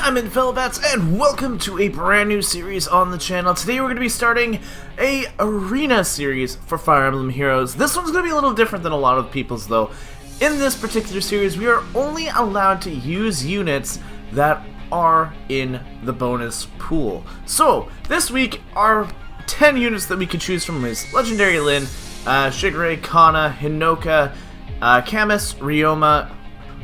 Simon Philbats, and welcome to a brand new series on the channel. Today we're going to be starting a arena series for Fire Emblem Heroes. This one's going to be a little different than a lot of people's though. In this particular series, we are only allowed to use units that are in the bonus pool. So, this week, our 10 units that we can choose from is Legendary Lyn, Shigure, Kana, Hinoka, Camus, Ryoma,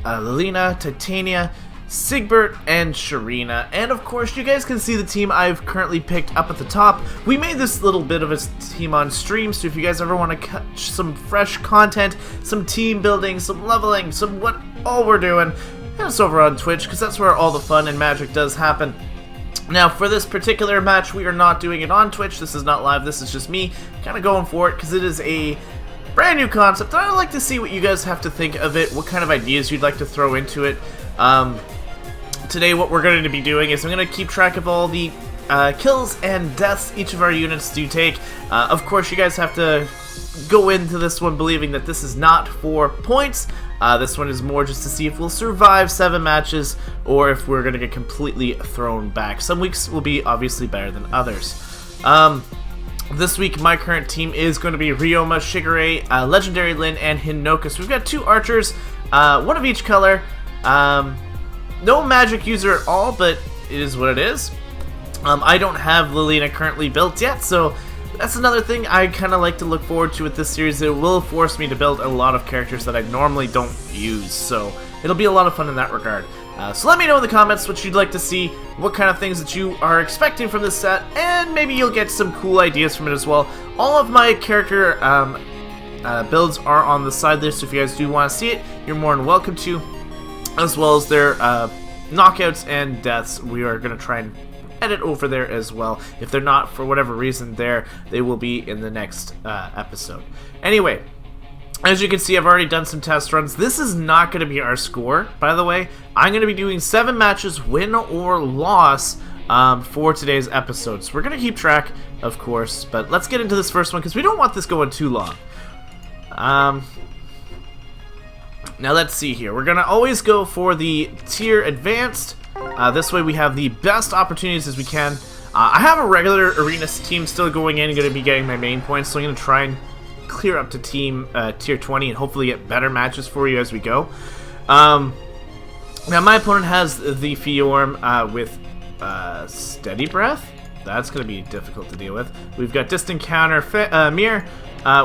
Lilina, Titania, Sigbert, and Sharina. And of course, you guys can see the team I've currently picked up at the top. We made this little bit of a team on stream, so if you guys ever want to catch some fresh content, some team building, some leveling, some what all we're doing, hit us over on Twitch, because that's where all the fun and magic does happen. Now, for this particular match, we are not doing it on Twitch. This is not live. This is just me kind of going for it, because it is a brand new concept. I'd like to see what you guys have to think of it, what kind of ideas you'd like to throw into it. Today what we're going to be doing is I'm going to keep track of all the kills and deaths each of our units do take. Of course, you guys have to go into this one believing that this is not for points. This one is more just to see if we'll survive 7 matches or if we're going to get completely thrown back. Some weeks will be obviously better than others. This week, my current team is going to be Ryoma, Shigure, Legendary Lyn, and Hinoka. So we've got 2 archers, one of each color. No magic user at all, but it is what it is. I don't have Lilina currently built yet, so that's another thing I kind of like to look forward to with this series. It will force me to build a lot of characters that I normally don't use, so it'll be a lot of fun in that regard. So let me know in the comments what you'd like to see, what kind of things that you are expecting from this set, and maybe you'll get some cool ideas from it as well. All of my character builds are on the side there, so if you guys do want to see it, you're more than welcome to. As well as their knockouts and deaths, we are going to try and edit over there as well. If they're not, for whatever reason there, they will be in the next episode. Anyway, as you can see, I've already done some test runs. This is not going to be our score, by the way. I'm going to be doing 7 matches, win or loss, for today's episode. So we're going to keep track, of course, but let's get into this first one, because we don't want this going too long. Now let's see here. We're going to always go for the tier advanced. This way we have the best opportunities as we can. I have a regular arena team still going in and going to be getting my main points, so I'm going to try and clear up to team tier 20 and hopefully get better matches for you as we go. Now my opponent has the Fiorm with Steady Breath. That's going to be difficult to deal with. We've got Distant Counter Mir.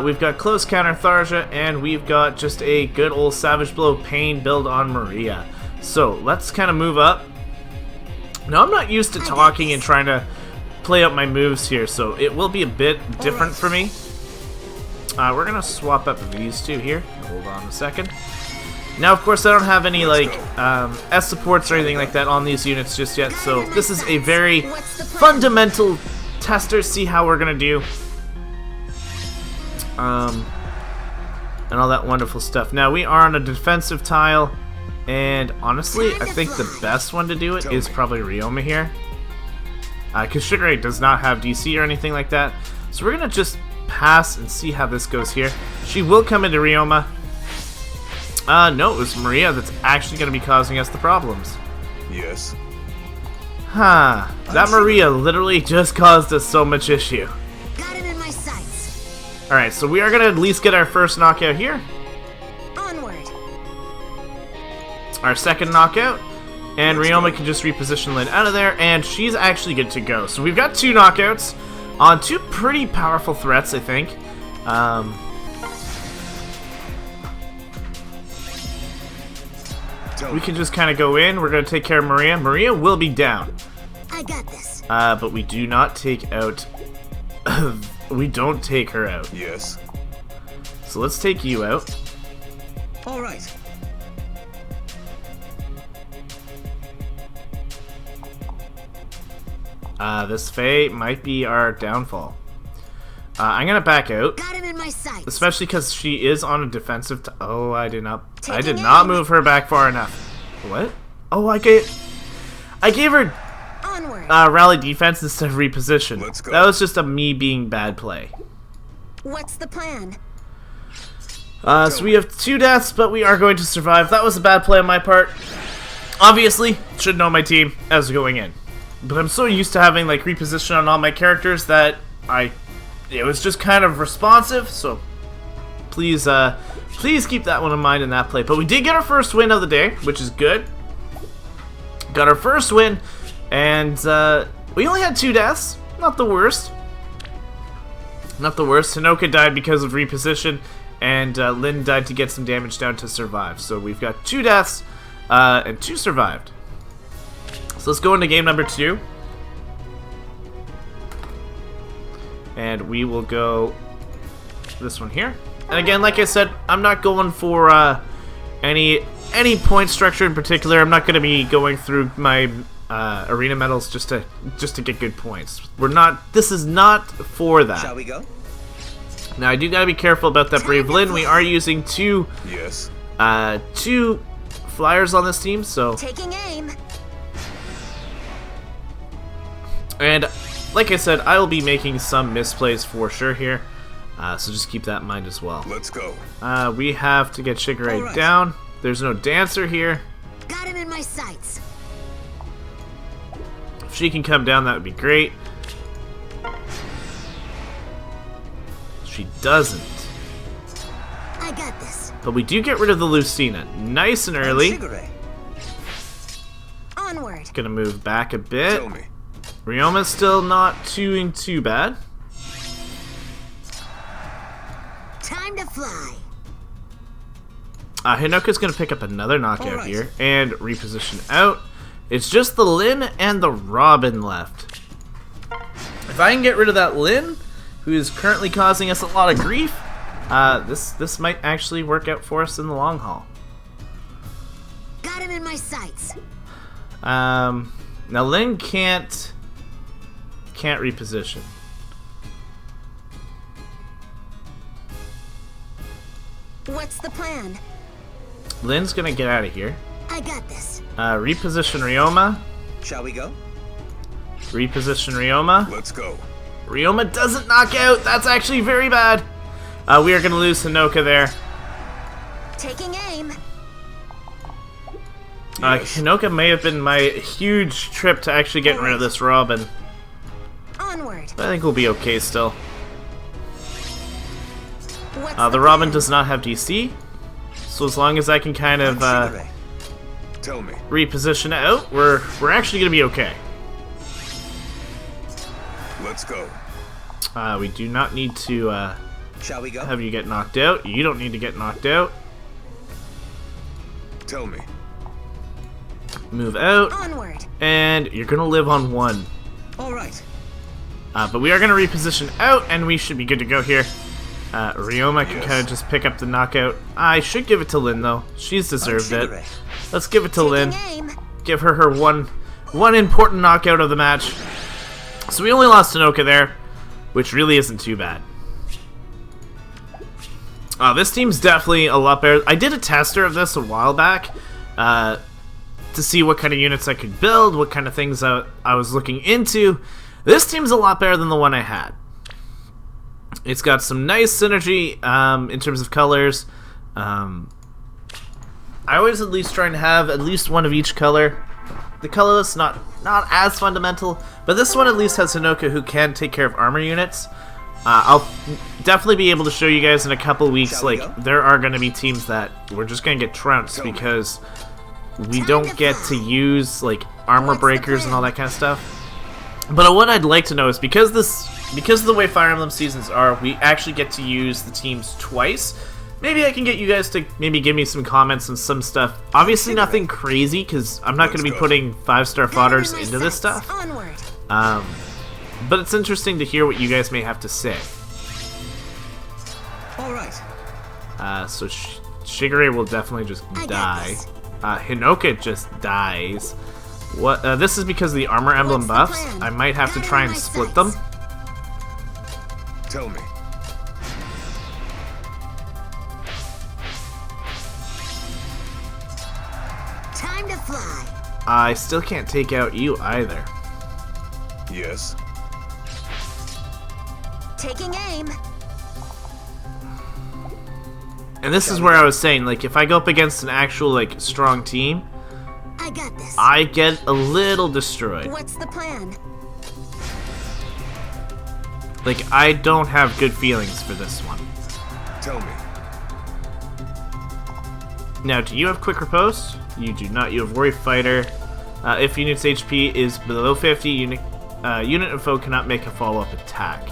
We've got Close Counter Tharja, and we've got just a good old Savage Blow Pain build on Maria. So let's kind of move up. Now I'm not used to talking and trying to play out my moves here, so it will be a bit different for me. We're going to swap up these two here. Hold on a second. Now, of course, I don't have any like S supports or anything like that on these units just yet, so this is a very fundamental tester, see how we're going to do. And all that wonderful stuff. Now, we are on a defensive tile, and honestly, I think the best one to do it is probably Ryoma here. Because Shigure does not have DC or anything like that. So we're going to just pass and see how this goes here. She will come into Ryoma. No, it was Maria that's actually going to be causing us the problems. Yes. Huh. That Maria literally just caused us so much issue. Got it in my sights. Alright, so we are going to at least get our first knockout here. Onward. Our second knockout. And Ryoma can just reposition Lyn out of there, and she's actually good to go. So we've got 2 knockouts on 2 pretty powerful threats, I think. We can just kind of go in. We're going to take care of Maria. Maria will be down. I got this. But we do not take out... we don't take her out. Yes. So let's take you out. All right. This Faye might be our downfall. I'm going to back out. Got it in my sights. Especially because she is on a defensive... oh, I did not move her back far enough. What? Oh, I gave her Onward. rally defense instead of reposition. Let's go. That was just a me being bad play. What's the plan? So we have 2 deaths, but we are going to survive. That was a bad play on my part. Obviously, should know my team as going in. But I'm so used to having like reposition on all my characters that it was just kind of responsive, so please keep that one in mind in that play. But we did get our first win of the day, which is good. Got our first win, and we only had 2 deaths. Not the worst. Not the worst. Hinoka died because of reposition, and Lyn died to get some damage down to survive. So we've got 2 deaths, and 2 survived. So let's go into game number 2. And we will go this one here. And again, like I said, I'm not going for any point structure in particular. I'm not going to be going through my arena medals just to get good points. This is not for that. Shall we go? Now I do gotta be careful about that Brave Lyn. We are using 2 flyers on this team, so Taking aim. and like I said, I will be making some misplays for sure here. So just keep that in mind as well. Let's go. We have to get Shigure All right. down. There's no dancer here. Got him in my sights. If she can come down, that would be great. She doesn't. I got this. But we do get rid of the Lucina. Nice and early. Shigure. Onward. Gonna move back a bit. Tell me. Ryoma's still not doing too bad. Time to fly. Hinoka's gonna pick up another knockout Alright. here and reposition out. It's just the Lyn and the Robin left. If I can get rid of that Lyn, who is currently causing us a lot of grief, this might actually work out for us in the long haul. Got him in my sights. Now Lyn can't reposition. What's the plan? Lyn's gonna get out of here. I got this. Reposition Ryoma. Shall we go? Reposition Ryoma. Let's go. Ryoma doesn't knock out. That's actually very bad. We are gonna lose Hinoka there. Taking aim. Yes. Hinoka may have been my huge trip to actually getting rid of this Robin. Onward. But I think we'll be okay still. What's The Robin plan? does not have DC, so as long as I can kind of Shigure. Tell me. reposition out, we're actually gonna be okay. Let's go. We do not need to Shall we go? have you get knocked out. You don't need to get knocked out. Tell me. Move out, Onward. and you're gonna live on 1. All right. But we are gonna reposition out, and we should be good to go here. Ryoma can Yes. kind of just pick up the knockout. I should give it to Lyn though. She's deserved it. Shigure. Let's give it to Lyn. Taking aim. Give her one important knockout of the match. So we only lost Hinoka there, which really isn't too bad. This team's definitely a lot better. I did a tester of this a while back to see what kind of units I could build, what kind of things I was looking into. This team's a lot better than the one I had. It's got some nice synergy in terms of colors. I always at least try and have at least one of each color. The colorless not as fundamental, but this one at least has Hinoka who can take care of armor units. I'll definitely be able to show you guys in a couple weeks. Shall we Like go? there are going to be teams that we're just going to get trounced Tell me. because we Time don't to get fly. to use like armor What's the breakers and all plan? that kind of stuff. But what I'd like to know is because of the way Fire Emblem seasons are, we actually get to use the teams twice. Maybe I can get you guys to maybe give me some comments on some stuff. Obviously nothing crazy, because I'm not going to be Let's go. putting 5-star Got 'em in fodders my into this sights. stuff. Onward. But it's interesting to hear what you guys may have to say. All right. So Shigure will definitely just I got die. this. Hinoka just dies. What? This is because of the armor emblem What's the buffs. plan? I might have to Got 'em try in and my split them. sights. Tell me. Time to fly. I still can't take out you either. Yes. Taking aim. And this is where I was saying, like, if I go up against an actual, like, strong team, I got this. I get a little destroyed. What's the plan? Like, I don't have good feelings for this one. Tell me. Now, do you have quick riposte? You do not. You have Warrior Fighter. If unit's HP is below 50, unit and foe cannot make a follow-up attack.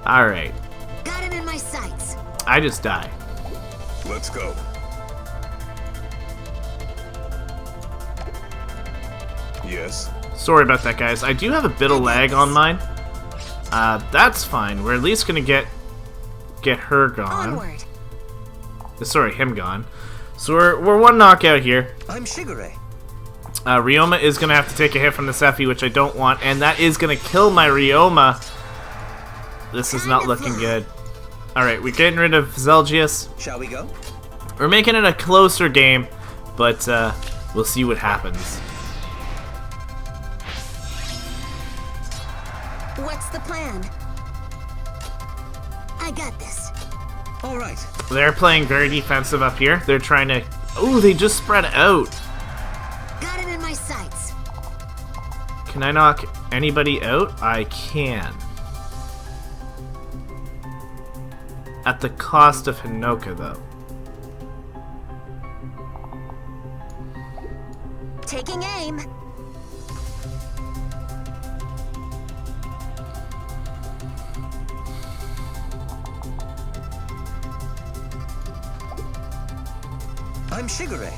Alright. Got him in my sights. I just die. Let's go. Yes. Sorry about that, guys. I do have a bit of lag on mine. That's fine. We're at least gonna get her gone. Onward. Sorry, him gone. So we're one knockout here. I'm Shigure. Ryoma is gonna have to take a hit from the Sephi, which I don't want, and that is gonna kill my Ryoma. This is not looking good. Alright, we're getting rid of Zelgius. Shall we go? We're making it a closer game, but we'll see what happens. What's the plan? I got this. All right. They're playing very defensive up here. They're trying to... Oh, they just spread out. Got him in my sights. Can I knock anybody out? I can. At the cost of Hinoka, though. Taking aim. I'm Shigure.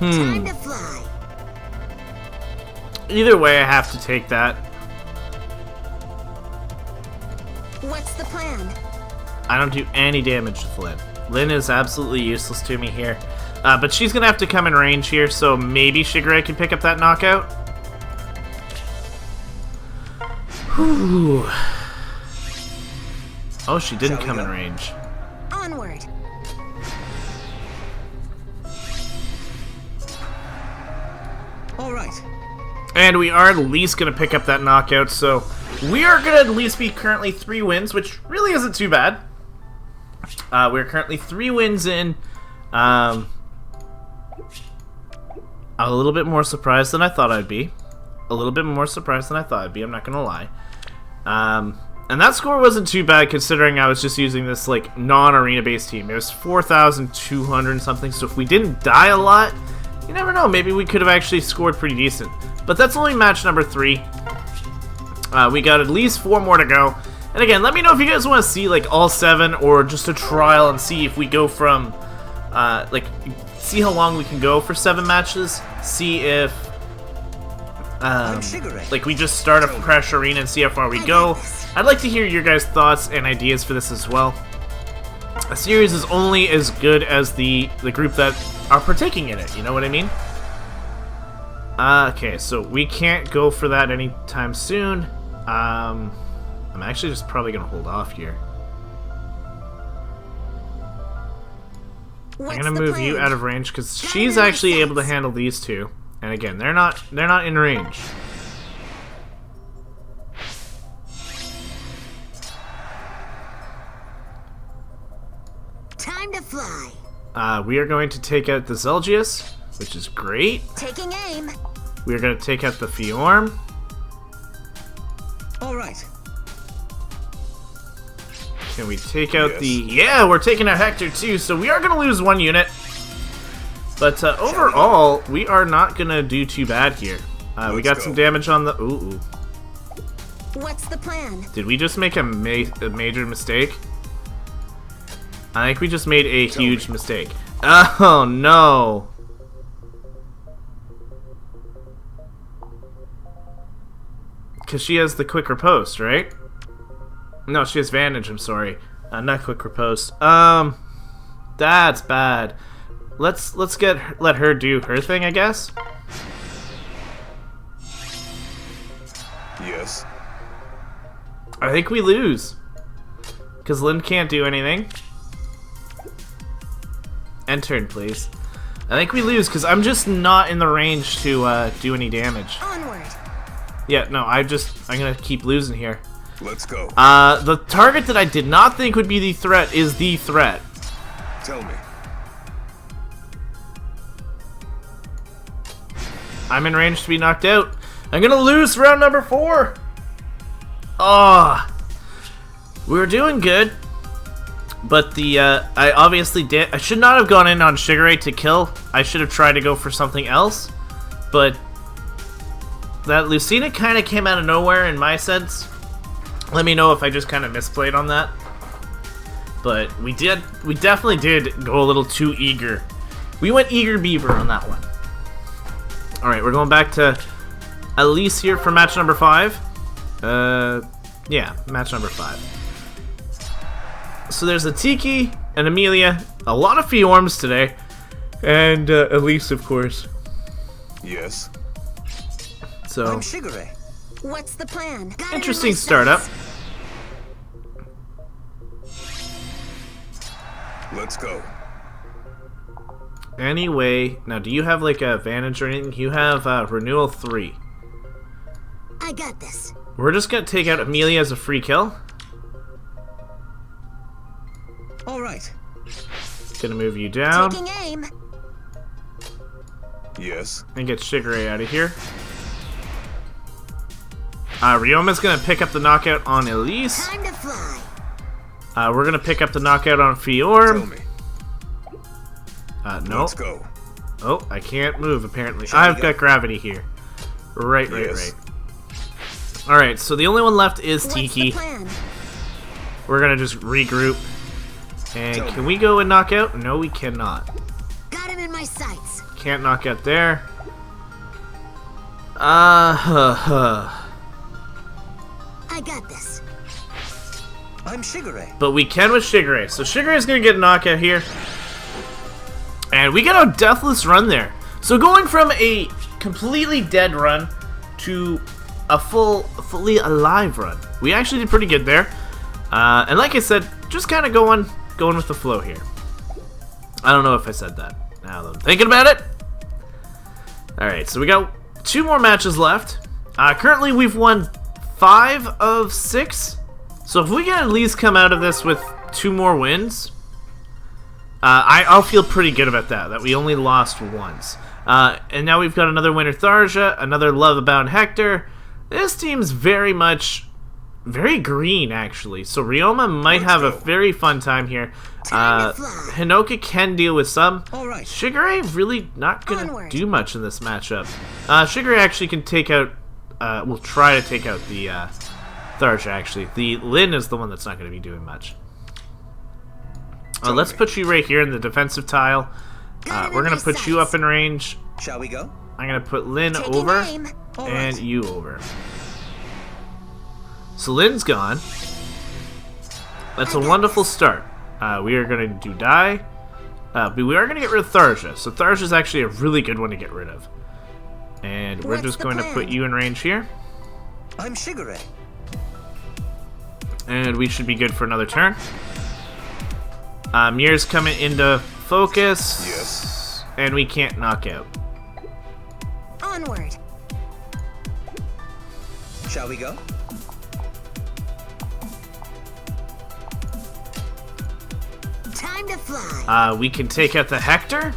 Time to fly. Either way, I have to take that. What's the plan? I don't do any damage with Lyn. Lyn is absolutely useless to me here. But she's going to have to come in range here, so maybe Shigure can pick up that knockout. Whew. Oh, she didn't come in range. Onward. All right. And we are at least going to pick up that knockout, so we are going to at least be currently 3 wins, which really isn't too bad. We're currently 3 wins in. A little bit more surprised than I thought I'd be. I'm not going to lie. And that score wasn't too bad considering I was just using this like non-arena based team. It was 4,200 and something, so if we didn't die a lot, you never know, maybe we could have actually scored pretty decent. But that's only match number 3. We got at least 4 more to go. And again, let me know if you guys want to see like all 7 or just a trial and see if we go from see how long we can go for 7 matches. See if like we just start a fresh arena and see how far we go. I'd like to hear your guys' thoughts and ideas for this as well. A series is only as good as the group that are partaking in it, you know what I mean? Okay, so we can't go for that anytime soon. I'm actually just probably gonna hold off here. I'm gonna move you out of range because she's actually able to handle these 2. And again, they're not in range. Time to fly. We are going to take out the Zelgius, which is great. Taking aim. We are going to take out the Fiorm. All right. Can we take out the... Yeah, we're taking out Hector too, so we are going to lose 1 unit. But overall, we are not going to do too bad here. We got some damage on the... Ooh. What's the plan? Did we just make a major mistake? I think we just made a huge mistake. Oh, no. Because she has the quick riposte, right? No, she has Vantage, I'm sorry. Not quick riposte. That's bad. Let's let her do her thing, I guess. Yes. I think we lose. Because Lyn can't do anything. End turn, please. I think we lose because I'm just not in the range to do any damage. Onward. Yeah, no, I'm gonna keep losing here. Let's go. The target that I did not think would be the threat is the threat. Tell me. I'm in range to be knocked out. I'm gonna lose round number 4. Ah, we were doing good, but I obviously did. I should not have gone in on Shigure to kill. I should have tried to go for something else, but that Lucina kind of came out of nowhere in my sense. Let me know if I just kind of misplayed on that. But we definitely did go a little too eager. We went eager beaver on that one. Alright, we're going back to Elise here for match number 5. Yeah, match number 5. So there's a Tiki, and Amelia, a lot of Fiorms today, and Elise, of course. Yes. So, I'm Shigure. What's the plan? Got it in interesting my startup. sights. Let's go. Anyway, now do you have like a advantage or anything? You have Renewal 3. I got this. We're just gonna take out Amelia as a free kill. All right. Gonna move you down Taking aim. Yes. and get Shigure out of here. Ryoma's gonna pick up the knockout on Elise. Time to fly. We're gonna pick up the knockout on Tell Fiorm. me. No. Let's go. Oh, I can't move apparently. Shall we I've go? got gravity here. Right. Yes. Alright, so the only one left is What's Tiki. the plan? We're gonna just regroup. And Tell can me. we go and knock out? No, we cannot. Got him in my sights. Can't knock out there. But I got this. I'm Shigure. we can with Shigure. So Shigure is gonna get a knockout here. And we get a deathless run there. So going from a completely dead run to a fully alive run. We actually did pretty good there. And like I said, just kind of going with the flow here. I don't know if I said that. Now that I'm thinking about it. Alright, so we got 2 more matches left. Currently we've won 5 of 6. So if we can at least come out of this with 2 more wins, I'll feel pretty good about that we only lost once. And now we've got another winner Tharja, another Love Abound Hector. This team's very green actually. So Ryoma might Let's have a go. very fun time here. Time to fly. Hinoka can deal with some. All right. Shigure really not gonna Onward. do much in this matchup. Shigure actually can take out, will try to take out the Tharja actually. The Lyn is the one that's not gonna be doing much. Let's put you right here in the defensive tile. Got it We're in gonna my put you sights. up in range. Shall we go? I'm gonna put Lyn Taking over aim. All and right. you over. So Lyn's gone. That's a wonderful start. We are gonna do die. But we are gonna get rid of Tharja. So Tharja's actually a really good one to get rid of. And we're What's just the going to plan? put you in range here. I'm Shigure. And we should be good for another turn. Mir's coming into focus. Yes. And we can't knock out. Onward. Shall we go? Time to fly. We can take out the Hector.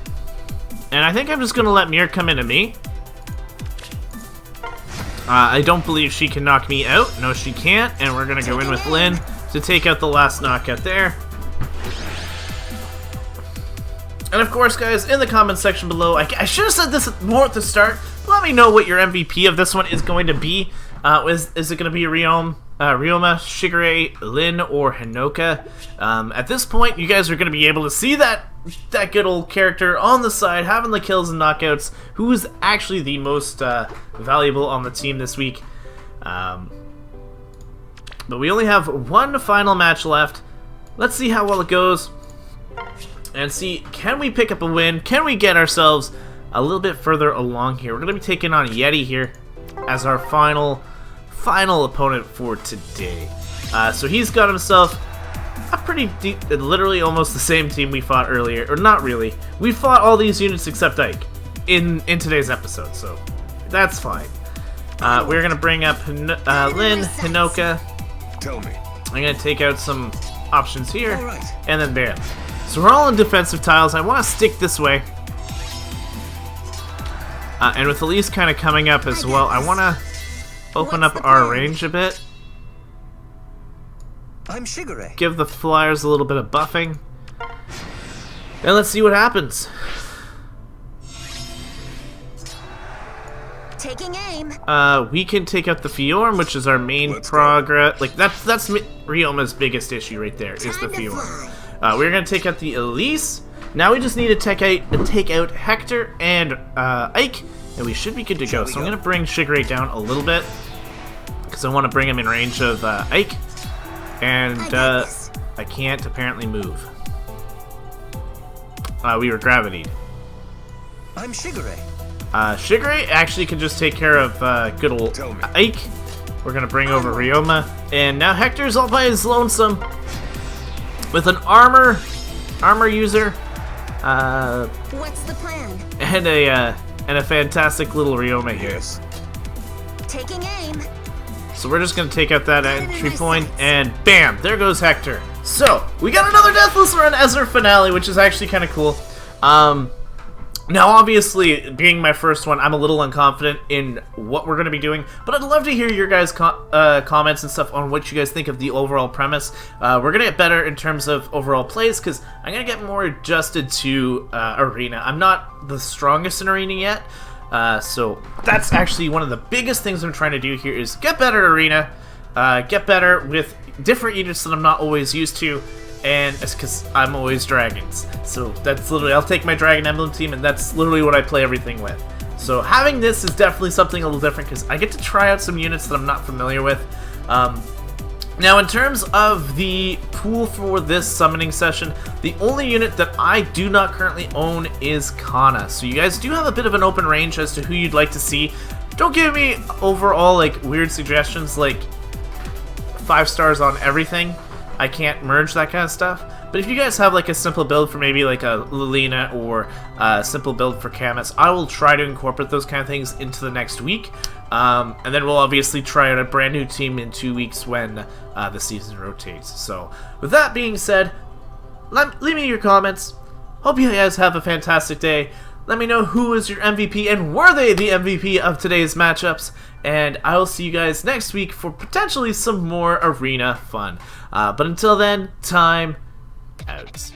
And I think I'm just going to let Mir come into me. I don't believe she can knock me out. No, she can't. And we're going to go in with Lyn to take out the last knockout there. And of course, guys, in the comment section below, I should have said this more at the start. Let me know what your MVP of this one is going to be. Is it going to be Ryoma, Shigure, Lyn, or Hinoka? At this point, you guys are going to be able to see that good old character on the side, having the kills and knockouts, who is actually the most valuable on the team this week. But we only have one final match left. Let's see how well it goes. And see, can we pick up a win? Can we get ourselves a little bit further along here? We're going to be taking on Yeti here as our final opponent for today. So he's got himself a pretty deep, literally almost the same team we fought earlier. Or not really. We fought all these units except Ike in today's episode, so that's fine. We're going to bring up Lyn, Hinoka. Tell me. I'm going to take out some options here, All right. and then bam. So we're all in defensive tiles. I want to stick this way. And with Elise kind of coming up as well, I want to open up our range a bit. I'm Shigure. Give the flyers a little bit of buffing. And let's see what happens. Taking aim. We can take out the Fiorm, which is our main progress. Like that's Ryoma's biggest issue right there, is the Fiorm. We're gonna take out the Elise. Now we just need to take out Hector and Ike, and we should be good to go. So I'm gonna bring Shigure down a little bit because I want to bring him in range of Ike, and I can't apparently move. We were gravitied. I'm Shigure. Shigure actually can just take care of good old Ike. We're gonna bring over Ryoma, and now Hector's all by his lonesome with an armor user, What's the plan? and a fantastic little Ryoma here. Yes. Taking aim. So we're just gonna take out that entry point, and bam, there goes Hector. So we got another Deathless Run as our finale, which is actually kind of cool. Now, obviously, being my first one, I'm a little unconfident in what we're going to be doing, but I'd love to hear your guys' comments and stuff on what you guys think of the overall premise. We're going to get better in terms of overall plays, because I'm going to get more adjusted to Arena. I'm not the strongest in Arena yet, so that's actually one of the biggest things I'm trying to do here is get better at Arena, get better with different units that I'm not always used to, and it's because I'm always dragons. So that's literally, I'll take my dragon emblem team, and that's literally what I play everything with. So having this is definitely something a little different because I get to try out some units that I'm not familiar with. Now in terms of the pool for this summoning session, the only unit that I do not currently own is Kana. So you guys do have a bit of an open range as to who you'd like to see. Don't give me overall like weird suggestions like 5 stars on everything. I can't merge that kind of stuff. But if you guys have like a simple build for maybe like a Lilina or a simple build for Camus, I will try to incorporate those kind of things into the next week. And then we'll obviously try out a brand new team in 2 weeks when the season rotates. So with that being said, leave me your comments. Hope you guys have a fantastic day. Let me know who is your MVP and were they the MVP of today's matchups. And I will see you guys next week for potentially some more arena fun. But until then, time out.